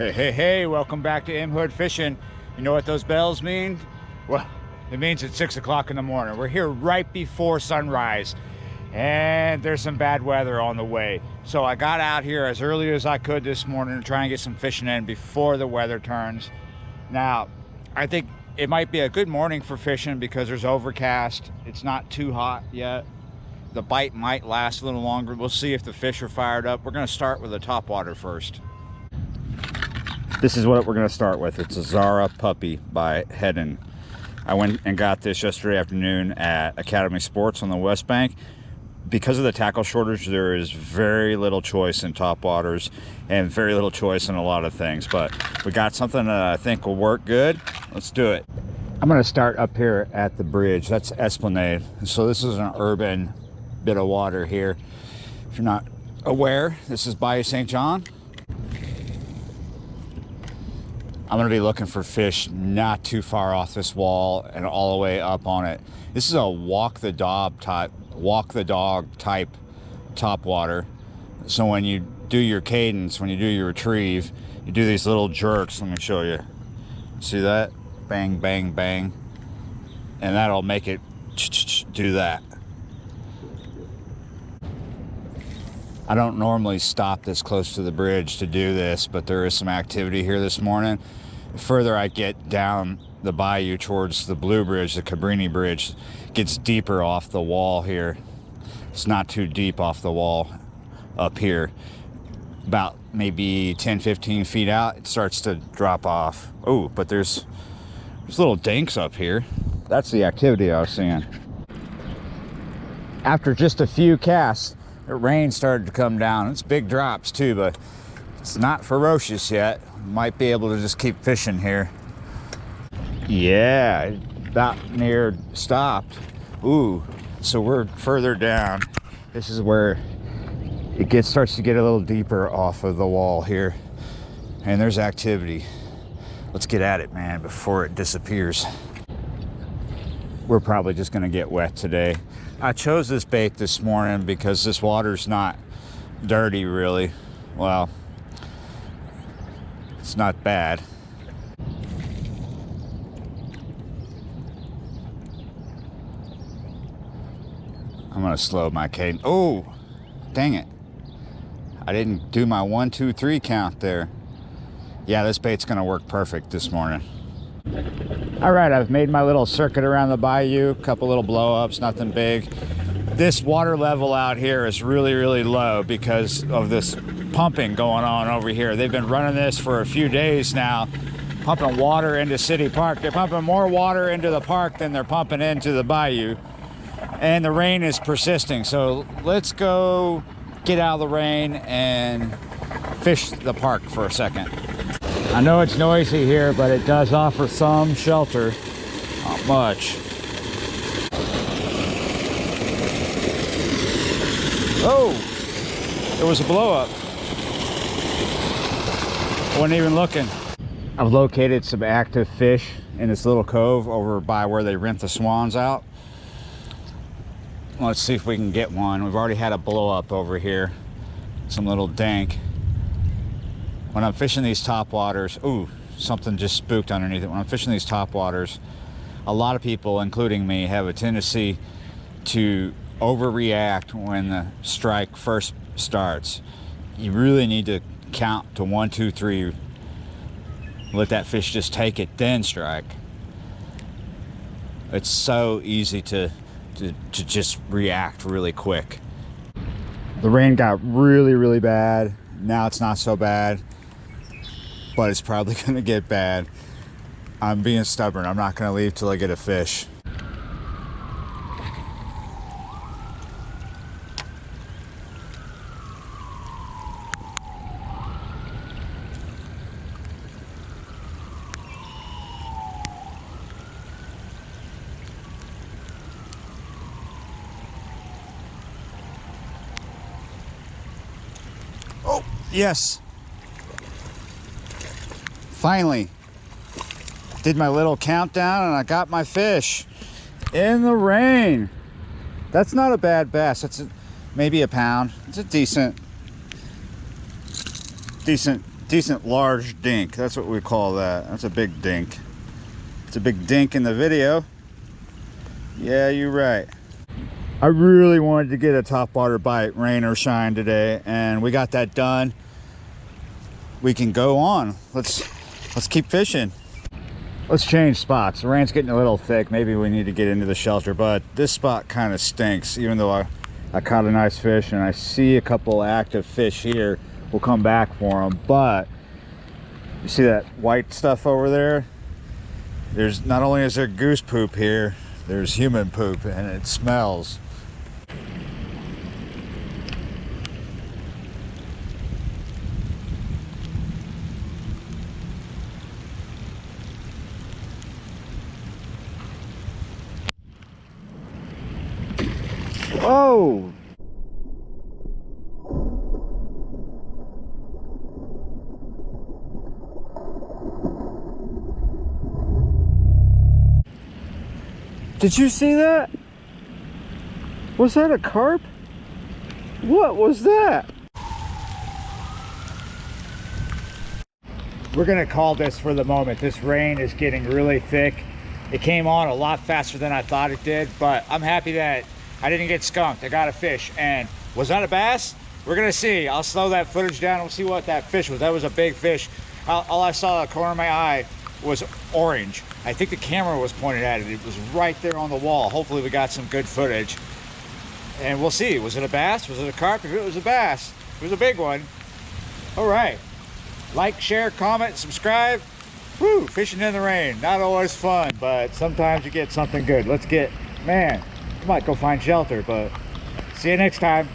Hey, welcome back to M Hood Fishing. You know what those bells mean? Well, it means it's 6 o'clock in the morning. We're here right before sunrise, and there's some bad weather on the way. So I got out here as early as I could this morning to try and get some fishing in before the weather turns. Now, I think it might be a good morning for fishing because there's overcast. It's not too hot yet. The bite might last a little longer. We'll see if the fish are fired up. We're gonna start with the topwater first. This is what we're going to start with. It's a Zara Puppy by Hedden. I went and got this yesterday afternoon at Academy Sports on the West Bank. Because of the tackle shortage, there is very little choice in topwaters and very little choice in a lot of things. But we got something that I think will work good. Let's do it. I'm going to start up here at the bridge. That's Esplanade. So this is an urban bit of water here. If you're not aware, this is Bayou St. John. I'm gonna be looking for fish not too far off this wall and all the way up on it. This is a walk the dog type topwater. So when you do your cadence, when you do your retrieve, you do these little jerks. Let me show you. See that? Bang, bang, bang. And that'll make it do that. I don't normally stop this close to the bridge to do this, but there is some activity here this morning. The further I get down the bayou towards the Blue Bridge, the Cabrini Bridge, gets deeper off the wall here. It's not too deep off the wall up here. About maybe 10-15 feet out, it starts to drop off. Oh, but there's little dinks up here. That's the activity I was seeing. After just a few casts, the rain started to come down. It's big drops too, but it's not ferocious yet. Might be able to just keep fishing here. Yeah, about near stopped. Ooh, so we're further down. This is where it starts to get a little deeper off of the wall here. And there's activity. Let's get at it, man, before it disappears. We're probably just gonna get wet today. I chose this bait this morning because this water's not dirty really. Well, it's not bad. I'm gonna slow my cadence. Oh, dang it. I didn't do my 1, 2, 3 count there. Yeah, this bait's gonna work perfect this morning. All right, I've made my little circuit around the bayou, a couple little blow-ups, nothing big. This water level out here is really, really low because of this pumping going on over here. They've been running this for a few days now, pumping water into City Park. They're pumping more water into the park than they're pumping into the bayou. And the rain is persisting. So let's go get out of the rain and fish the park for a second. I know it's noisy here, but it does offer some shelter. Not much. Oh, there was a blow up. Wasn't even looking. I've located some active fish in this little cove over by where they rent the swans out. Let's see if we can get one. We've already had a blow up over here. Some little dank. When I'm fishing these topwaters, ooh, something just spooked underneath it. When I'm fishing these topwaters, a lot of people, including me, have a tendency to overreact when the strike first starts. You really need to count to 1, 2, 3. Let that fish just take it, then strike. It's so easy to just react really quick. The rain got really, really bad. Now it's not so bad, but it's probably gonna get bad. I'm being stubborn. I'm not gonna leave till I get a fish. Oh, yes. Finally. Did my little countdown and I got my fish in the rain. That's not a bad bass. That's maybe a pound. It's a decent decent large dink. That's what we call that. That's a big dink. It's a big dink in the video. Yeah, you're right. I really wanted to get a topwater bite, rain or shine today, and we got that done. We can go on. Let's keep fishing. Let's change spots. The rain's getting a little thick. Maybe we need to get into the shelter, but this spot kind of stinks, even though I caught a nice fish and I see a couple active fish here. We'll come back for them, but you see that white stuff over there? There's not only is there goose poop here, there's human poop, and it smells. Oh! Did you see that? Was that a carp? What was that? We're gonna call this for the moment. This rain is getting really thick. It came on a lot faster than I thought it did, but I'm happy that I didn't get skunked. I got a fish, and was that a bass? We're gonna see. I'll slow that footage down and we'll see what that fish was. That was a big fish. All I saw out of the corner of my eye was orange. I think the camera was pointed at it. It was right there on the wall. Hopefully we got some good footage. And we'll see. Was it a bass? Was it a carp? If it was a bass, it was a big one. All right. Like, share, comment, subscribe. Woo, fishing in the rain. Not always fun, but sometimes you get something good. Man, I might go find shelter, but see you next time.